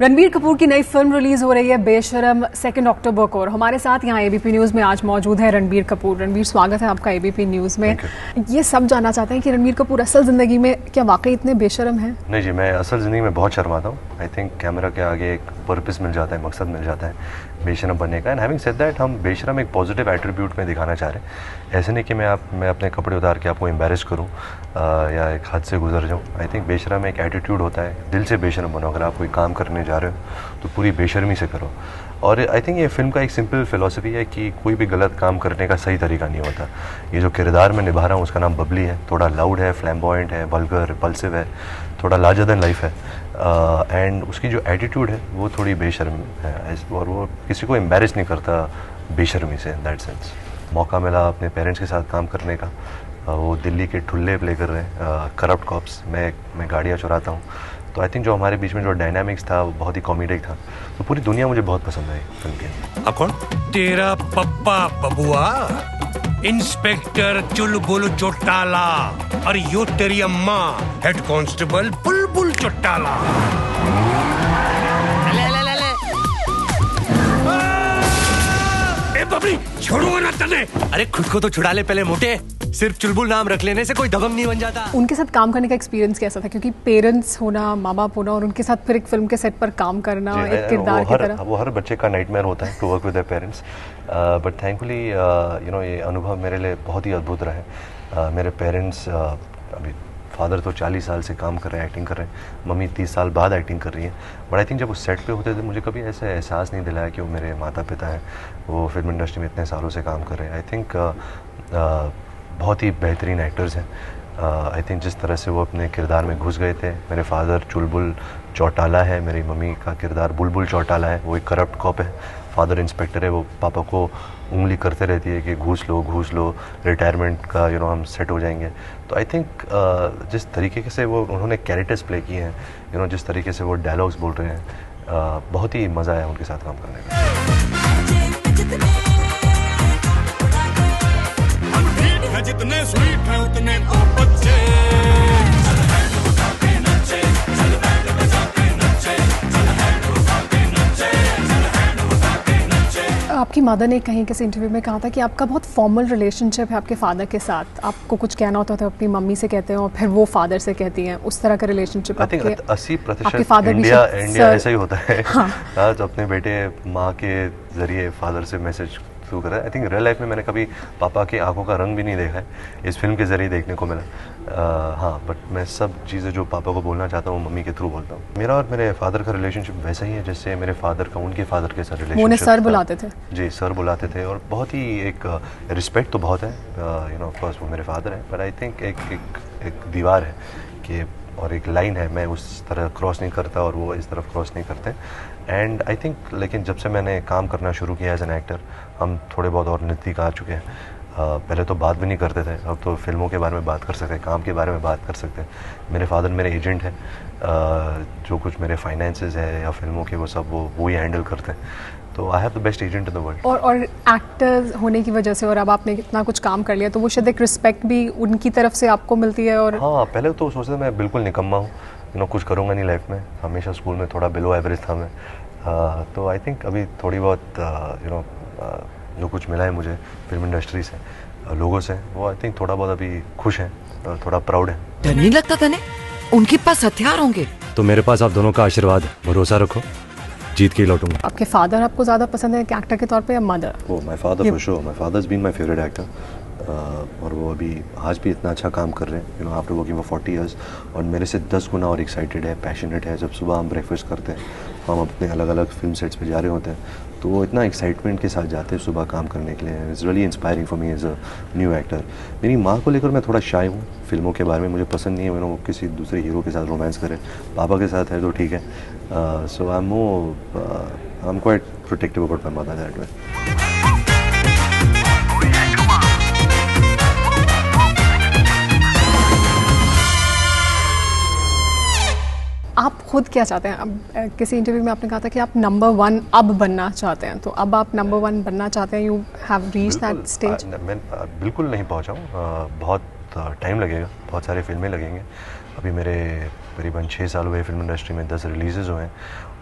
रणबीर कपूर की नई film release हो रही है बेशरम 2 अक्टूबर को और हमारे साथ यहाँ एबीपी न्यूज़ में आज मौजूद है रणबीर कपूर। रणबीर, स्वागत है आपका एबीपी न्यूज़ में। ये सब जानना चाहते हैं कि रणबीर कपूर असल ज़िंदगी में क्या वाकई इतने बेशरम हैं? नहीं जी, मैं असल ज़िंदगी में बहुत शर्माता हूँ। आई थिंक कैमरा के आगे एक पर्पस मिल जाता है, मकसद मिल जाता है बेशरम बनने का। एंड हैविंग सेड दैट, हम बेशरम एक पॉजिटिव एट्रीब्यूट में दिखाना चाह रहे हैं। ऐसे नहीं कि मैं अपने कपड़े उतार के आपको एम्बेरस करूँ या एक हद से गुजर जाऊँ। आई थिंक बेशरम एक एटीट्यूड होता है, दिल से बेशरम बनो। अगर आप कोई काम करने जा रहे हो तो पूरी बेशर्मी से करो। और आई थिंक ये फिल्म का एक सिंपल फिलॉसफी है कि कोई भी गलत काम करने का सही तरीका नहीं होता। ये जो किरदार मैं निभा रहा हूँ उसका नाम बबली है। थोड़ा लाउड है, फ्लैम्बॉयंट है, वल्गर, रिपल्सिव है, थोड़ा लार्जर देन लाइफ है। एंड उसकी जो एटीट्यूड है वो थोड़ी बेशर्म है और वो किसी को एम्बेरस नहीं करता बेशर्मी से। इन दैट सेंस मौका मिला अपने पेरेंट्स के साथ काम करने का। वो दिल्ली के ठुल्ले प्ले कर रहे हैं, करप्ट कॉप्स। मैं गाड़ियाँ चुराता हूँ। तो आई थिंक जो हमारे बीच में जो डायनामिक्स था वो बहुत ही कॉमेडिक था। तो पूरी दुनिया मुझे बहुत पसंद आई फिल्म की। कौन? तेरा पप्पा बबुआ, इंस्पेक्टर चुलबुल चौटाला, और यो तेरी अम्मा हेड कांस्टेबल बुलबुल चौटाला। बबली छोड़ो ना तने। अरे खुद को तो छुड़ा ले पहले मोटे। सिर्फ चुलबुल नाम रख लेने से कोई दबंग नहीं बन जाता। उनके साथ काम करने का एक्सपीरियंस कैसा था? क्योंकि पेरेंट्स होना, माँ बाप होना और उनके साथ फिर एक फिल्म के सेट पर काम करना एक किरदार की तरह, वो हर बच्चे का नाइटमेयर होता है to work with their parents. But thankfully ये अनुभव मेरे लिए बहुत ही अद्भुत रहा है। मेरे पेरेंट्स, अभी फादर तो 40 साल से काम कर रहे हैं, एक्टिंग कर रहे हैं। मम्मी 30 साल बाद एक्टिंग कर रही है। बट आई थिंक जब वो सेट पे होते थे मुझे कभी ऐसा एहसास नहीं दिलाया कि वो मेरे माता पिता हैं, वो फिल्म इंडस्ट्री में इतने सालों से काम कर रहे हैं। आई थिंक बहुत ही बेहतरीन एक्टर्स हैं। आई थिंक जिस तरह से वो अपने किरदार में घुस गए थे। मेरे फादर चुलबुल चौटाला है, मेरी मम्मी का किरदार बुलबुल चौटाला है। वो एक करप्ट कॉप है, फादर इंस्पेक्टर है। वो पापा को उंगली करते रहती है कि घूस लो, रिटायरमेंट का हम सेट हो जाएंगे। तो आई थिंक जिस तरीके से वो उन्होंने कैरेक्टर्स प्ले किए हैं, जिस तरीके से वो डायलॉग्स बोल रहे हैं, बहुत ही मज़ा आया उनके साथ काम करने का। जितने स्वीट हैं उतने तो बच्चे। आपकी मदर ने कहीं किसी इंटरव्यू में कहा था कि आपका बहुत फॉर्मल रिलेशनशिप है आपके फादर के साथ। आपको कुछ कहना होता था अपनी मम्मी से कहते हैं और फिर वो फादर से कहती हैं, उस तरह का रिलेशनशिप। आई थिंक 80% इंडिया ऐसा ही होता है। हाँ, तो अपने बेटे माँ के जरिए फादर से मैसेज थ्रू करा है। आई थिंक रियल लाइफ में मैंने कभी पापा की आंखों का रंग भी नहीं देखा है, इस फिल्म के जरिए देखने को मिला। हाँ, बट मैं सब चीज़ें जो पापा को बोलना चाहता हूँ मम्मी के थ्रू बोलता हूँ। मेरा और मेरे फादर का रिलेशनशिप वैसा ही है जैसे मेरे फादर का उनके फादर के साथ रिलेशनशिप। उन्हें सर बुलाते थे? जी, सर बुलाते थे। और बहुत ही एक रिस्पेक्ट तो बहुत है, ऑफ कोर्स वो मेरे फादर हैं। बट आई थिंक एक दीवार है कि और एक लाइन है, मैं उस तरह क्रॉस नहीं करता और वो इस तरफ क्रॉस नहीं करते। एंड आई थिंक लेकिन जब से मैंने काम करना शुरू किया एज एन एक्टर, हम थोड़े बहुत और नज़दीक आ चुके हैं। पहले तो बात भी नहीं करते थे, अब तो फिल्मों के बारे में बात कर सकते हैं, काम के बारे में बात कर सकते हैं। मेरे फादर मेरे एजेंट हैं, जो कुछ मेरे फाइनेंसेस है या फिल्मों के वो सब वो ही हैंडल करते हैं। तो I have the best agent in the world. और एक्टर होने की वजह से और अब आपने इतना कुछ काम कर लिया तो वो शायद एक रिस्पेक्ट भी उनकी तरफ से आपको मिलती है। और हाँ, पहले तो सोचते थे मैं बिल्कुल निकम्मा हूँ, कुछ करूँगा नहीं लाइफ में। हमेशा स्कूल में थोड़ा बिलो एवरेज था मैं। तो आई थिंक अभी थोड़ी बहुत जो कुछ मिला है मुझे फिल्म इंडस्ट्री से, लोगों से, वो आई थिंक थोड़ा बहुत अभी खुश हैं, थोड़ा प्राउड है। डर नहीं लगता था ने? उनके पास हथियार होंगे। तो मेरे पास आप दोनों का आशीर्वाद, भरोसा रखो, जीत के ही लौटूंगा। आपके फादर आपको ज़्यादा पसंद है एक्टर के तौर पे या mother? Oh, my father for sure. My father has been my favourite actor. और वो अभी आज भी इतना अच्छा काम कर रहे हैं, आफ्टर वर्किंग फॉर 40 ईयर्स। और मेरे से 10 गुना और एक्साइटेड है, पैशनेट है। जब सुबह हम ब्रेकफास्ट करते हैं, हम अपने अलग अलग फिल्म सेट्स पे जा रहे होते हैं, तो वो इतना एक्साइटमेंट के साथ जाते हैं सुबह काम करने के लिए। It's really inspiring for me as a new actor. मेरी माँ को लेकर मैं थोड़ा शाय हूँ फिल्मों के बारे में। मुझे पसंद नहीं है वो किसी दूसरे हीरो के साथ रोमांस करे। पापा के साथ है तो ठीक है। So I am quite protective about my mother that way. आप खुद क्या चाहते हैं? अब किसी इंटरव्यू में आपने कहा था कि आप नंबर 1 अब बनना चाहते हैं, तो अब आप नंबर 1 बनना चाहते हैं? You have reached that stage? मैं बिल्कुल नहीं पहुंचा हूँ। बहुत टाइम लगेगा, बहुत सारी फिल्में लगेंगे। अभी मेरे करीबन 6 साल हुए फिल्म इंडस्ट्री में, 10 रिलीज़ेज़ हुए हैं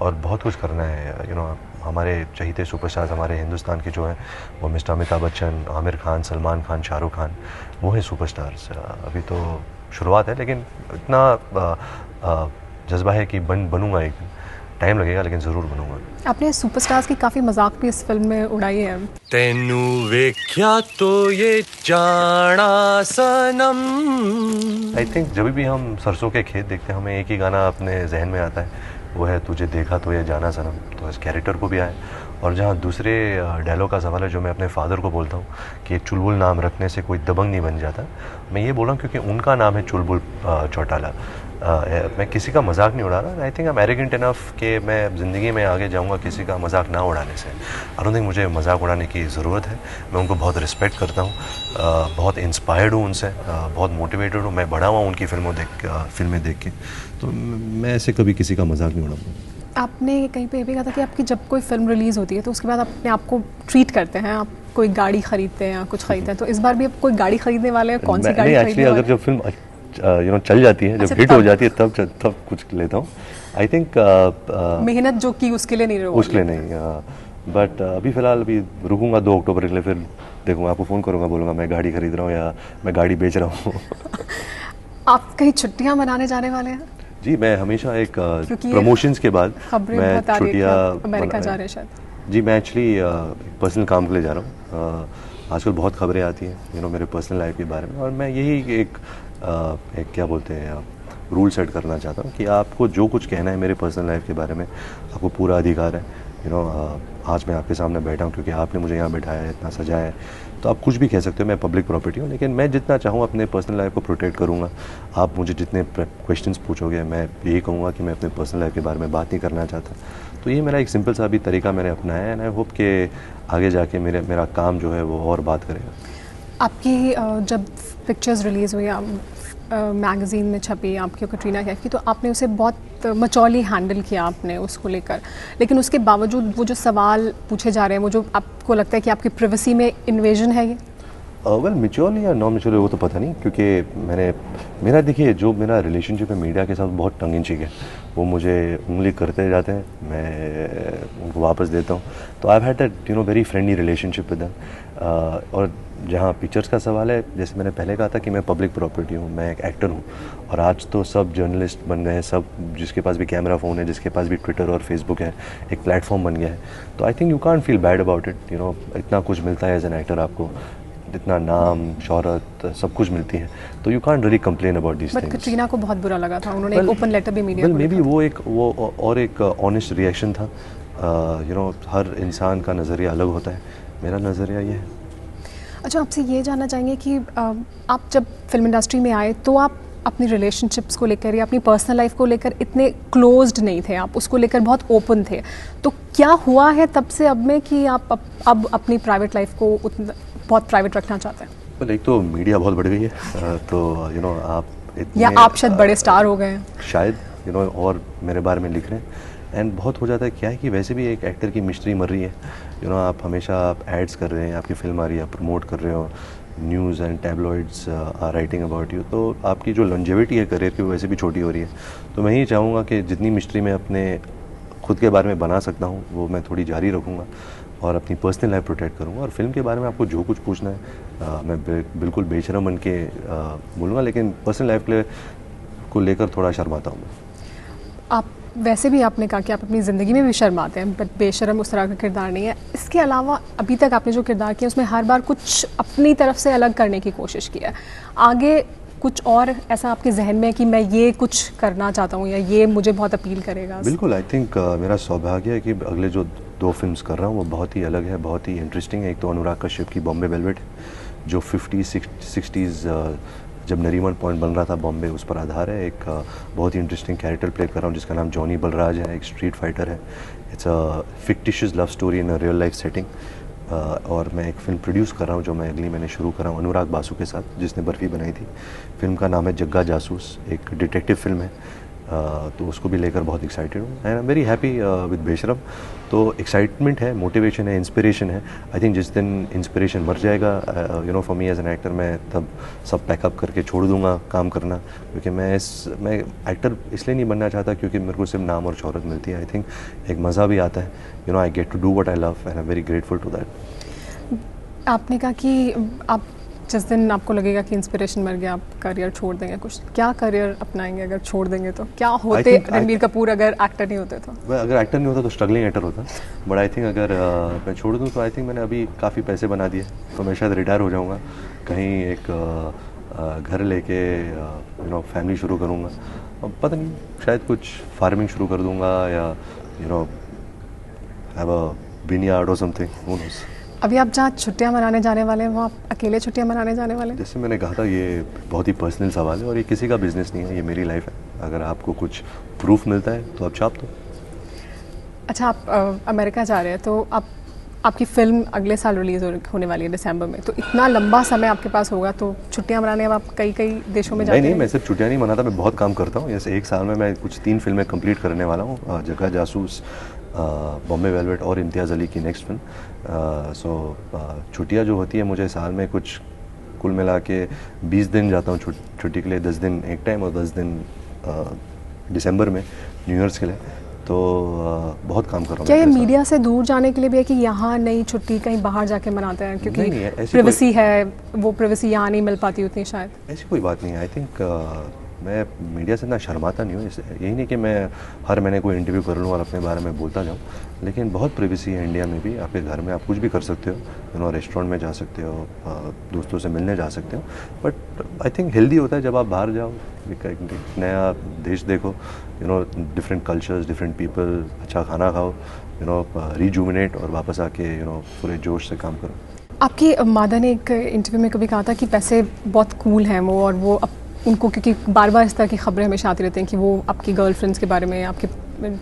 और बहुत कुछ करना है। हमारे चहीते सुपरस्टार्स हमारे हिंदुस्तान के जो हैं वो मिस्टर अमिताभ बच्चन, आमिर खान, सलमान खान, शाहरुख खान, वो हैं सुपरस्टार्स। अभी तो शुरुआत है, लेकिन इतना जज्बा है कि बनूंगा एक दिन। टाइम लगेगा लेकिन ज़रूर बनूंगा। आपने सुपरस्टार्स की काफ़ी मजाक भी इस फिल्म में उड़ाई है। तेनू वेख्या तो ये जाना सनम। आई थिंक जब भी हम सरसों के खेत देखते हैं हमें एक ही गाना अपने जहन में आता है, वो है तुझे देखा तो ये जाना सनम। तो इस कैरेक्टर को भी आए। और जहाँ दूसरे डायलॉग का सवाल है जो मैं अपने फादर को बोलता हूँ कि चुलबुल नाम रखने से कोई दबंग नहीं बन जाता, मैं ये बोल रहा हूँ क्योंकि उनका नाम है चुलबुल चौटाला। मैं किसी का मजाक नहीं उड़ा रहा। I think I am arrogant enough कि मैं ज़िंदगी में आगे जाऊँगा किसी का मजाक ना उड़ाने से। आई डोंट थिंक मुझे मजाक उड़ाने की ज़रूरत है। मैं उनको बहुत रिस्पेक्ट करता हूँ, बहुत इंस्पायर्ड हूँ उनसे, बहुत मोटिवेटेड हूँ। मैं बढ़ा हुआ हूँ उनकी फिल्में देख के, तो मैं ऐसे कभी किसी का मजाक नहीं उड़ाऊँगा। आपने कहीं पे ये भी कहा था कि आपकी जब कोई फिल्म रिलीज़ होती है तो उसके बाद अपने आप को ट्रीट करते हैं, आप कोई गाड़ी खरीदते हैं या कुछ खरीदते हैं, तो इस बार भी आप कोई गाड़ी खरीदने वाले हैं? कौन सी गाड़ी खरीदने वाले? अगर जब फिल्म चल जाती है, जब हिट हो जाती है तब कुछ लेता हूँ। आई थिंक मेहनत जो की उसके लिए नहीं रहोगे? उसके लिए नहीं, बट अभी फ़िलहाल अभी रुकूंगा 2 अक्टूबर के लिए, फिर देखूँगा, आपको फ़ोन करूँगा, बोलूँगा मैं गाड़ी खरीद रहा हूँ या मैं गाड़ी बेच रहा हूँ। आप कहीं छुट्टियां मनाने जाने वाले हैं? जी, मैं हमेशा एक क्योंकि प्रमोशंस के बाद खबरें मैं बहुत आ रही है कि छुट्टियाँ आप अमेरिका जा रहे हैं शायद। जी, मैं एक्चुअली पर्सनल काम के लिए जा रहा हूँ। आजकल बहुत खबरें आती हैं मेरे पर्सनल लाइफ के बारे में, और मैं यही एक क्या बोलते हैं रूल सेट करना चाहता हूँ कि आपको जो कुछ कहना है मेरे पर्सनल लाइफ के बारे में आपको पूरा अधिकार है। आज मैं आपके सामने बैठा हूँ क्योंकि आपने मुझे यहाँ बैठाया है, इतना सजाया है, तो आप कुछ भी कह सकते हो, मैं पब्लिक प्रॉपर्टी हूँ, लेकिन मैं जितना चाहूँ अपने पर्सनल लाइफ को प्रोटेक्ट करूँगा। आप मुझे जितने क्वेश्चंस पूछोगे मैं यही कहूँगा कि मैं अपने पर्सनल लाइफ के बारे में बात नहीं करना चाहता। तो ये मेरा एक सिंपल सा अभी तरीका मैंने अपनाया है, एंड आई होप कि आगे जाके मेरा काम जो है वो और बात करेगा। आपकी जब पिक्चर्स रिलीज़ हुई, मैगज़ीन में छपी आपकी कटरीना कैफ की, तो आपने उसे बहुत मचौली हैंडल किया आपने उसको लेकर, लेकिन उसके बावजूद वो जो सवाल पूछे जा रहे हैं, वो जो आपको लगता है कि आपकी प्राइवेसी में इन्वेजन है ये? वेल, मैच्योर या नॉन मैच्योर वो तो पता नहीं, क्योंकि मेरा देखिए जो मेरा रिलेशनशिप है मीडिया के साथ बहुत टंग इन चीक है। वो मुझे उंगली करते जाते हैं, मैं उनको वापस देता हूँ। तो I have had that very friendly relationship with them. और जहाँ पिक्चर्स का सवाल है, जैसे मैंने पहले कहा था कि मैं पब्लिक प्रॉपर्टी हूँ, मैं एक एक्टर हूँ, और आज तो सब जर्नलिस्ट बन गए हैं, सब जिसके पास भी कैमरा फ़ोन है, जिसके पास भी ट्विटर और फेसबुक है, एक प्लेटफॉर्म बन गया है। तो I think you can't feel bad about it. इतना कुछ मिलता है एज एन एक्टर, आपको इतना नाम शोहरत सब कुछ मिलती है, तो you can't really complain about this things. But Katrina को बहुत बुरा लगा था, उन्होंने एक ओपन लेटर भी मीडिया को मे बी लिखा। वो एक ऑनेस्ट रिएक्शन था। हर इंसान का नज़रिया अलग होता है, मेरा नज़रिया ये है। अच्छा, आपसे ये जानना चाहेंगे कि आप जब फिल्म इंडस्ट्री में आए तो आप अपनी रिलेशनशिप्स को लेकर या अपनी पर्सनल लाइफ को लेकर इतने क्लोज्ड नहीं थे, आप उसको लेकर बहुत ओपन थे। तो क्या हुआ है तब से अब में कि आप अब अपनी प्राइवेट लाइफ को बहुत प्राइवेट रखना चाहते हैं? well, एक तो मीडिया बहुत बढ़ गई है, तो आप इतने, या आप शायद बड़े स्टार हो गए हैं शायद और मेरे बारे में लिख रहे हैं, एंड बहुत हो जाता है। क्या है कि वैसे भी एक एक्टर की मिस्ट्री मर रही है। आप हमेशा एड्स कर रहे हैं, आपकी फिल्म आ रही है, प्रमोट कर रहे हो, news and tabloids are writing about you, तो आपकी जो लॉन्जेविटी है करियर की वो वैसे भी छोटी हो रही है। तो मैं ही चाहूँगा कि जितनी मिस्ट्री मैं अपने खुद के बारे में बना सकता हूँ वो मैं थोड़ी जारी रखूँगा और अपनी पर्सनल लाइफ प्रोटेक्ट करूँगा। और फिल्म के बारे में आपको जो कुछ पूछना है मैं बिल्कुल बेशर्म बन के बोलूँगा, लेकिन पर्सनल लाइफ को लेकर थोड़ा शर्माता हूँ मैं। आप वैसे भी आपने कहा कि आप अपनी ज़िंदगी में भी शर्माते हैं, बट बेशर्म उस तरह का किरदार नहीं है। इसके अलावा अभी तक आपने जो किरदार किया उसमें हर बार कुछ अपनी तरफ से अलग करने की कोशिश की है। आगे कुछ और ऐसा आपके जहन में है कि मैं ये कुछ करना चाहता हूँ या ये मुझे बहुत अपील करेगा? बिल्कुल, आई थिंक मेरा सौभाग्य है कि अगले जो 2 फिल्म्स कर रहा हूँ वो बहुत ही अलग है, बहुत ही इंटरेस्टिंग है। एक तो अनुराग कश्यप की बॉम्बे वेलवेट जो 50s-60s जब नरीमन पॉइंट बन रहा था बॉम्बे, उस पर आधार है। एक बहुत ही इंटरेस्टिंग कैरेक्टर प्ले कर रहा हूँ जिसका नाम जॉनी बलराज है, एक स्ट्रीट फाइटर है। It's a fictitious love story in a real life setting. और मैं एक फ़िल्म प्रोड्यूस कर रहा हूँ जो मैं अगली महीने शुरू कर रहा हूँ अनुराग बासु के साथ, जिसने बर्फ़ी बनाई थी। फिल्म का नाम है जग्गा जासूस, एक डिटेक्टिव फिल्म है तो उसको भी लेकर बहुत एक्साइटेड हूँ and I am very happy with बेशरम। तो एक्साइटमेंट है, मोटिवेशन है, इंस्पिरेशन है। आई थिंक जिस दिन इंस्पिरेशन मर जाएगा, you know for me as an actor, मैं तब सब पैकअप करके छोड़ दूंगा काम करना, क्योंकि मैं एक्टर इसलिए नहीं बनना चाहता क्योंकि मेरे को सिर्फ नाम और शोहरत मिलती है। आई थिंक एक मज़ा भी आता है, you know I get to do what I love and I am very grateful to that. आपने कहा कि आप जिस दिन आपको लगेगा कि इंस्पिरेशन मर गया, आप करियर छोड़ देंगे, कुछ क्या करियर अपनाएंगे अगर छोड़ देंगे तो? क्या होते रणबीर कपूर अगर एक्टर नहीं होते तो? अगर एक्टर नहीं होता तो स्ट्रगलिंग एक्टर होता, बट आई थिंक अगर मैं छोड़ दूँ तो आई थिंक मैंने अभी काफ़ी पैसे बना दिए, तो मैं शायद रिटायर हो जाऊँगा, कहीं एक घर लेके यू नो फैमिली शुरू करूँगा। अब पता नहीं, शायद कुछ फार्मिंग शुरू कर दूँगा या you know have a vineyard और समथिंग, हू नोस। अभी आप जहाँ छुट्टियाँ मनाने जाने वाले हैं, वो आप अकेले छुट्टियाँ मनाने जाने वाले हैं? जैसे मैंने कहा था, ये बहुत ही पर्सनल सवाल है और ये किसी का बिजनेस नहीं है, ये मेरी लाइफ है। अगर आपको कुछ प्रूफ मिलता है तो आप छाप दो। अच्छा, आप अमेरिका जा रहे हैं, तो आपकी फिल्म अगले साल रिलीज़ होने वाली है दिसंबर में, तो इतना लंबा समय आपके पास होगा, तो छुट्टियाँ मनाने अब आप कई देशों में जाते हैं? नहीं, मैं सिर्फ छुट्टियाँ नहीं मनाता, मैं बहुत काम करता हूँ। जैसे एक साल में मैं कुछ 3 फिल्में कंप्लीट करने वाला हूँ, जगह जासूस, बॉम्बे वेलवेट और इम्तियाज़ अली की नेक्स्ट फिल्म। सो छुट्टियाँ जो होती है मुझे साल में कुछ कुल मिला के 20 दिन जाता हूँ छुट्टी के लिए, 10 दिन एक टाइम और 10 दिन दिसंबर में न्यू ईयर्स के लिए। तो बहुत काम कर रहा हूँ। क्या ये मीडिया से दूर जाने के लिए भी है कि यहाँ नई छुट्टी कहीं बाहर जाके मनाते हैं, क्योंकि प्राइवेसी है, वो प्राइवेसी यहाँ नहीं मिल पाती उतनी? शायद ऐसी कोई बात नहीं है। आई थिंक मैं मीडिया से इतना शर्माता नहीं हूँ। यही नहीं कि मैं हर महीने कोई इंटरव्यू कर लूँ और अपने बारे में बोलता जाऊँ, लेकिन बहुत प्राइवेसी है इंडिया में भी। आपके घर में आप कुछ भी कर सकते हो, यू नो रेस्टोरेंट में जा सकते हो, दोस्तों से मिलने जा सकते हो, बट आई थिंक हेल्दी होता है जब आप बाहर जाओ, एक नया देश देखो, you know different cultures, different people, अच्छा खाना खाओ, यू नो रिजुविनेट और वापस आके यू नो पूरे जोश से काम करो। आपकी मादा ने एक इंटरव्यू में कभी कहा था कि पैसे बहुत कूल हैं वो, और वो उनको, क्योंकि बार बार इस तरह की खबरें हमेशा आती रहती हैं कि वो आपकी गर्लफ्रेंड्स के बारे में, आपके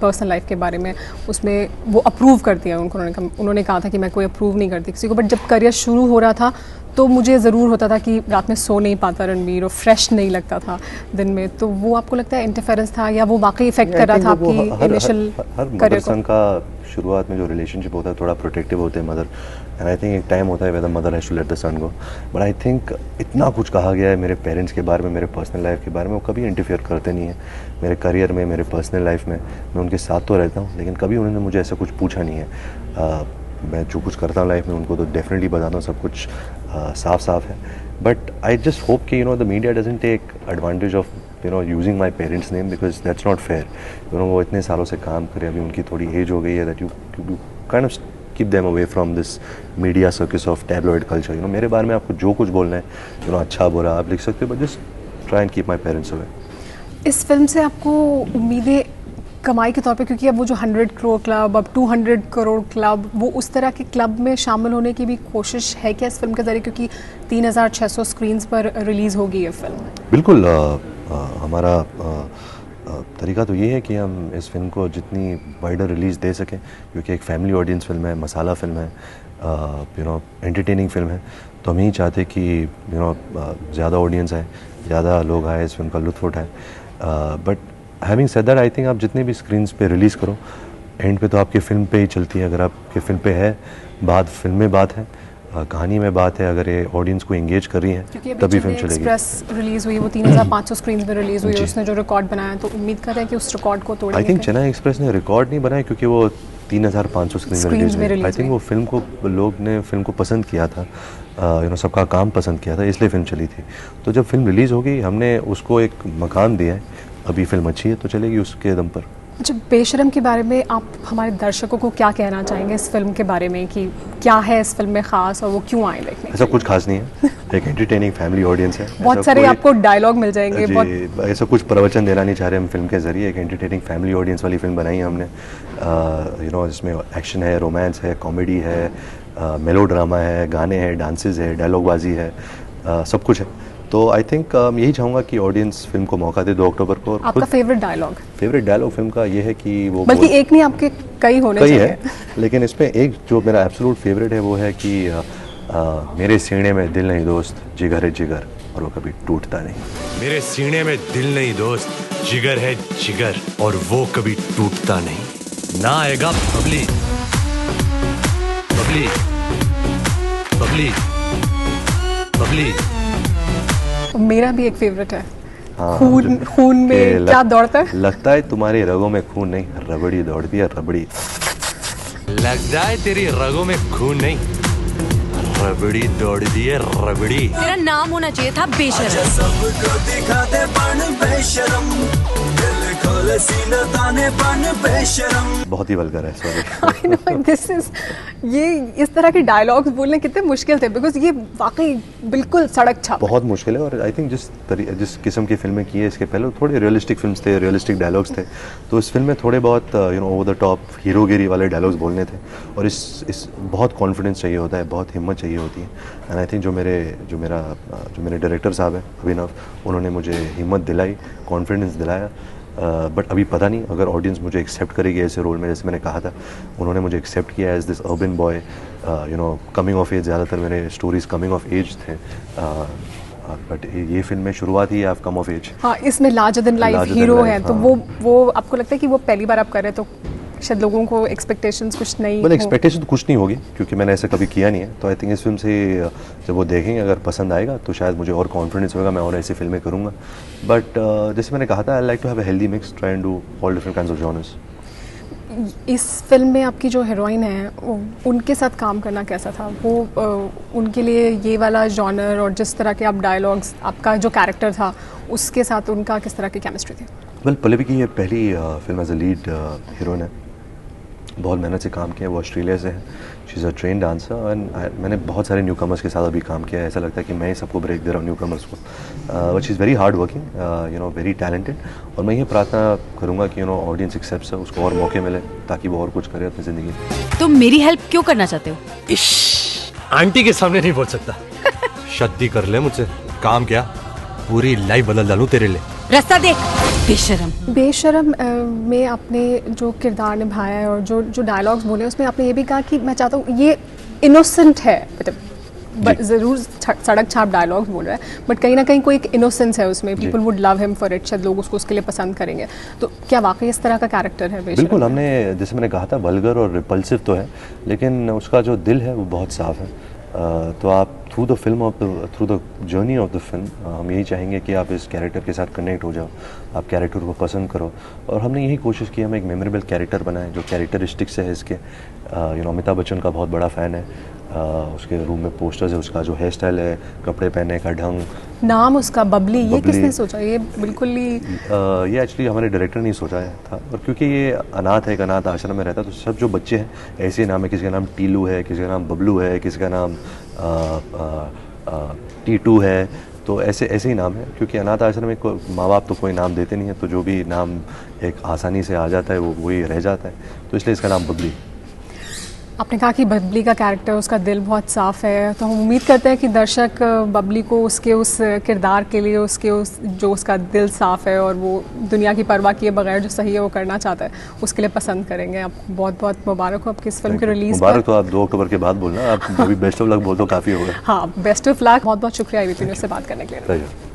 पर्सनल लाइफ के बारे में, उसमें वो अप्रूव करती हैं उनको। उन्होंने कहा था कि मैं कोई अप्रूव नहीं करती किसी को, बट जब करियर शुरू हो रहा था तो मुझे ज़रूर होता था कि रात में सो नहीं पाता रणबीर, और फ्रेश नहीं लगता था दिन में। तो वो आपको लगता है इंटरफेरेंस था या वो वाकई इफेक्ट कर रहा था आपकी इनिशियल करियर को? का शुरुआत में जो रिलेशनशिप होता है थोड़ा प्रोटेक्टिव होते हैं मदर, एंड आई थिंक एक टाइम होता है whether mother has to let the son go. But I think इतना कुछ कहा गया है मेरे पेरेंट्स के बारे में, मेरे पर्सनल लाइफ के बारे में, वो कभी इंटरफेयर करते नहीं है मेरे करियर में, मेरे पर्सनल लाइफ में। मैं उनके साथ तो रहता हूँ, लेकिन कभी उन्होंने मुझे ऐसा कुछ पूछा नहीं है। मैं जो कुछ करता हूँ लाइफ में उनको तो डेफिनेटली बताता हूँ, सब कुछ साफ साफ है। बट आई जस्ट होप कि you know the media doesn't take advantage of you know using my parents name, because that's not fair. You know वो इतने सालों से काम करे, अभी उनकी थोड़ी एज हो गई है, that you kind of keep them away from this media circus of tabloid culture. You know मेरे बारे में आपको जो कुछ बोलना है, यू नो अच्छा बुरा आप लिख सकते हो, but just try and keep my parents away. इस फिल्म से आपको उम्मीदें कमाई के तौर पे, क्योंकि अब वो जो 100 करोड़ क्लब, अब 200 करोड़ क्लब, वो उस तरह के क्लब में शामिल होने की भी कोशिश है क्या इस फिल्म के ज़रिए, क्योंकि 3600 स्क्रीन्स पर रिलीज़ होगी ये फिल्म? बिल्कुल। हमारा तरीका तो ये है कि हम इस फिल्म को जितनी वाइडर रिलीज़ दे सकें, क्योंकि एक फैमिली ऑडियंस फिल्म है, मसाला फिल्म है, यू नो एंटरटेनिंग फिल्म है। तो हम यही चाहते कि यू नो ज़्यादा ऑडियंस आए, ज़्यादा लोग आए, इस फिल्म का लुत्फ़ उठाए। But having said that, I think आप जितनी भी स्क्रीन्स पे रिलीज़ करो, एंड पे तो आपकी फ़िल्म पे ही चलती है। अगर आपकी फ़िल्म पे है बात, फिल्म में बात है, कहानी में बात है, अगर ये ऑडियंस को एंगेज कर रही है तभी फिल्म चलेगी। एक्सप्रेस रिलीज़ हुई, वो 3500 स्क्रीन में रिलीज़ हुई, उसने जो रिकॉर्ड बनाया, तो उम्मीद कर रहे हैं कि उस रिकॉर्ड को तोड़ेंगे। आई थिंक चेन्नई एक्सप्रेस ने रिकॉर्ड नहीं बनाया, क्योंकि वो 3500 स्क्रीन में रिलीज़ हुई। आई थिंक वो फिल्म को, लोग ने फिल्म को पसंद किया था, यू नो सबका काम पसंद किया था, इसलिए फिल्म चली थी। तो जब फिल्म रिलीज़ होगी, हमने उसको एक मकान दिया है, अभी फिल्म अच्छी है तो चलेगी उसके दम पर। अच्छा, बेशरम के बारे में आप हमारे दर्शकों को क्या कहना चाहेंगे इस फिल्म के बारे में, कि क्या है इस फिल्म में खास और वो क्यों आए देखने? ऐसा कुछ खास नहीं है, एक एंटरटेनिंग फैमिली ऑडियंस है। बहुत सारे आपको डायलॉग मिल जाएंगे। बहुत ऐसा कुछ प्रवचन देना नहीं चाह रहे हम फिल्म के जरिए। एक एंटरटेनिंग फैमिली ऑडियंस वाली फिल्म बनाई है हमने, यू नो जिसमें एक्शन है, रोमांस है, कॉमेडी है, मेलो ड्रामा है, गाने हैं, डांसेस है, डायलॉगबाजी है, सब कुछ है। तो आई थिंक यही चाहूँगा कि ऑडियंस फिल्म को मौका दे 2 अक्टूबर को। और आपका फेवरेट डायलॉग फिल्म का ये है कि वो, बल्कि एक नहीं आपके कई होने चाहिए है, लेकिन इसमें एक जो मेरा एब्सोल्यूट फेवरेट है वो है कि मेरे सीने में दिल नहीं दोस्त, जिगर है जिगर। और वो कभी टूटता नहीं। मेरे सीने में दिल नहीं दोस्त, जिगर है जिगर, और वो कभी टूटता नहीं। ना आएगा बबली, बबली, बबली, बबली। मेरा भी एक फेवरेट है। हाँ, खून में क्या दौड़ता है? लगता है तुम्हारी रगों में खून नहीं, रबड़ी दौड़ती है, रबड़ी। लगता है तेरी रगों में खून नहीं, रबड़ी दौड़ती है, रबड़ी। तेरा नाम होना चाहिए था बेशरम। सबको दिखा दे बन बेशरम, दिल खोल सीना ताने बन बेशरम। बहुत ही वल्गर है, sorry. I know, this is, ये इस तरह के डायलॉग्स बोलने कितने मुश्किल थे, बिकॉज ये वाकई बिल्कुल सड़क छाप है। बहुत मुश्किल है, और आई थिंक जिस किस्म की फिल्में की है इसके पहले, थोड़े रियलिस्टिक फिल्म्स थे, रियलिस्टिक डायलॉग्स थे, तो इस फिल्म में थोड़े बहुत ओवर द टॉप हीरोगिरी वाले डायलॉग्स बोलने थे, और इस बहुत कॉन्फिडेंस चाहिए होता है, बहुत हिम्मत चाहिए होती है। एंड आई थिंक जो मेरे डायरेक्टर साहब हैं अभिनव, उन्होंने मुझे हिम्मत दिलाई, कॉन्फिडेंस दिलाया। बट अभी पता नहीं अगर ऑडियंस मुझे एक्सेप्ट करेगी ऐसे रोल में, जैसे मैंने कहा था, उन्होंने मुझे एक्सेप्ट किया as this urban boy, coming of age. ज़्यादातर मेरे स्टोरीज कमिंग ऑफ एज थे, बट ये फिल्म में शुरुआत ही है कम ऑफ एज। हाँ, इसमें लार्जर देन लाइफ हीरो है, तो वो आपको लगता है कि वो पहली बार आप कर रहे हैं, तो शायद लोगों को एक्सपेक्टेशंस कुछ नहीं मतलब एक्सपेक्टेशन तो कुछ नहीं होगी, क्योंकि मैंने ऐसा कभी किया नहीं है। तो आई थिंक इस फिल्म से जब वो देखेंगे, अगर पसंद आएगा तो शायद मुझे और कॉन्फिडेंस होगा, मैं और ऐसी फिल्में करूँगा। बट जैसे मैंने कहा था, I like to have a healthy mix, try and do all different kinds of genres. इस फिल्म में आपकी जो हीरोइन है, उनके साथ काम करना कैसा था? वो उनके लिए ये वाला जॉनर और जिस तरह के आप डायलॉग्स, आपका जो कैरेक्टर था, उसके साथ उनका किस तरह की केमिस्ट्री थी? वेल, पल्लवी की ये पहली film as a lead heroine है। बहुत मेहनत से काम किया है, वो ऑस्ट्रेलिया से है, she is a train dancer. And मैंने बहुत सारे न्यू कमर्स के साथ अभी काम किया है, ऐसा लगता है कि मैं ही सबको ब्रेक दे रहा हूँ न्यू कमर्स को। But she is very hard working, very talented, और मैं ये प्रार्थना करूँगा कि ऑडियंस एक्सेप्ट है, उसको और मौके मिले ताकि वो और कुछ करे अपनी ज़िंदगी में। तुम मेरी हेल्प क्यों करना चाहते हो? आंटी के सामने नहीं बोल सकता। शादी कर ले मुझसे, काम क्या, पूरी लाइफ बदल डालूं तेरे लिए। रास्ता देख बेशरम। बेशरम में आपने जो किरदार निभाया है और जो डायलॉग्स बोले, उसमें आपने ये भी कहा कि मैं चाहता हूँ ये इनोसेंट है, मतलब ज़रूर सड़क छाप डायलॉग्स बोल रहा है, बट कहीं ना कहीं कोई एक इनोसेंस है उसमें, people would love him for it, शायद लोग उसको उसके लिए पसंद करेंगे। तो क्या वाकई इस तरह का कैरेक्टर है बेशरम? बिल्कुल, हमने जैसे मैंने कहा था, वल्गर और रिपल्सिव तो है, लेकिन उसका जो दिल है वो बहुत साफ है। तो आप through the journey of the film हम यही चाहेंगे कि आप इस कैरेक्टर के साथ कनेक्ट हो जाओ, आप कैरेक्टर को पसंद करो, और हमने यही कोशिश की हम एक मेमोरेबल कैरेक्टर बनाएं जो कैरेक्टरिस्टिक्स है इसके। अमिताभ बच्चन का बहुत बड़ा फ़ैन है, उसके रूम में पोस्टर्स है, उसका जो हेयर स्टाइल है, कपड़े पहनने का ढंग, नाम उसका बबली, ये बबली। किसने सोचा? ये बिल्कुल ही ये एक्चुअली हमारे डायरेक्टर ने सोचा था, और क्योंकि ये अनाथ है, एक अनाथ आश्रम में रहता है, तो सब जो बच्चे हैं ऐसे नाम है, किसी का नाम टीलू है, किसी का नाम बबलू है, किसी का नाम टीटू है, तो ऐसे ही नाम है, क्योंकि अनाथ आश्रम में माँ बाप तो कोई नाम देते नहीं है, तो जो भी नाम एक आसानी से आ जाता है वो वही रह जाता है, तो इसलिए इसका नाम बबली। आपने कहा कि बबली का कैरेक्टर, उसका दिल बहुत साफ है, तो हम उम्मीद करते हैं कि दर्शक बबली को उसके उस किरदार के लिए, जो उसका दिल साफ है और वो दुनिया की परवाह किए बगैर जो सही है वो करना चाहता है, उसके लिए पसंद करेंगे। आपको बहुत बहुत मुबारक हो आपकी इस फिल्म की रिलीज। मुबारक तो आप 2 अक्टूबर के बाद बोलना, आप अभी बेस्ट ऑफ लक बोल दो काफ़ी होगा। हाँ, बेस्ट ऑफ लक। बहुत बहुत शुक्रिया ABP न्यूज़ से बात करने के लिए।